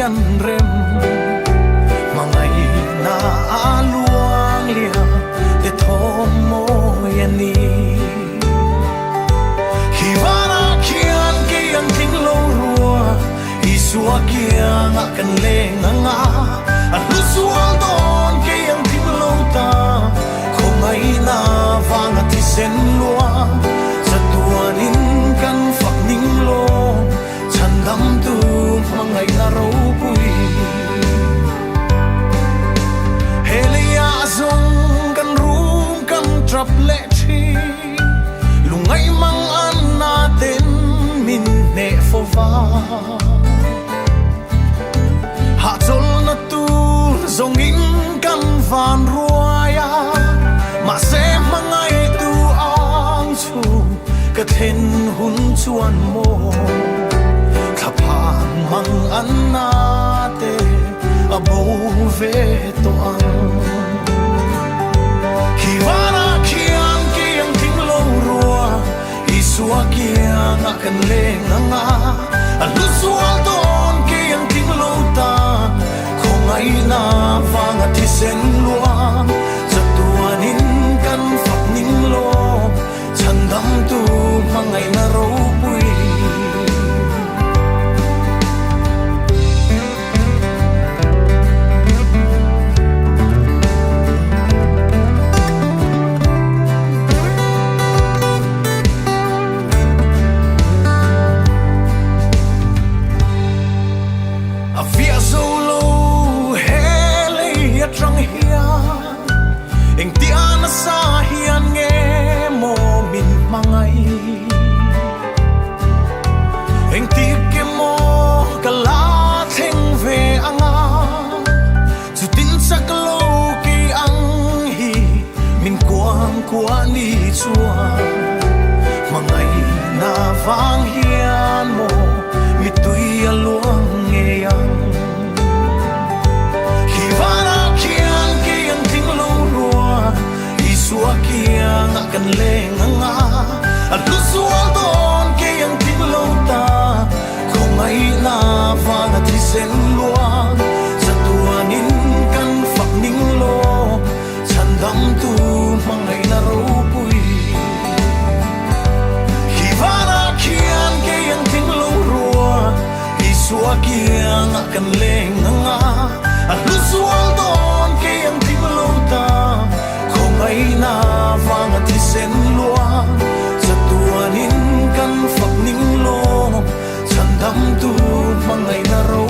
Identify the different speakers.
Speaker 1: an rem mangai na aluang lia te thomo yani hivana kian ke ang tinglo rua isua kia ngakan lenganga alusual don ke ang tinglo ta komai na vanga tisen lua satuanin kan fak ning lo chandam tu mangai na ro pui helia zong kan rum kan trap le thi lungai mang an na ten min ne fova ha chol na tu zong in kan van ruaya ma se mangai tu ang chu ka then hun chuan mo thaphan mang an na te abo ve to ang hiwana kian ke ang ting lo rua isua kia ngakan lenganga alusual don ke ang ting lo ta kongai na vanga tisen luang satuanin kan fak ning lo chandam tu mangai na ro pui avia zolo hele ya trong hia eng ti ana sa hian nge mo min mangai eng ti ke mo kala theng ve anga chu tin sak lo ki ang hi min kwang kwa ni chua mangai na vang hian mo mi tui aluang nge yang hivana kian ke ang ting lo rua isua kia ngakan lenganga alusual don ke ang ting lo ta kongai na vanga tisen luang satuanin kan fak ning lo chandam tu mangai na ro pui hivana kian ke ang ting lo rua isua kia ngakan lenganga alusual don ke ang ting lo ta kongai na vanga tisen luang satuanin kan fak ning lo chandam tu mangai na ro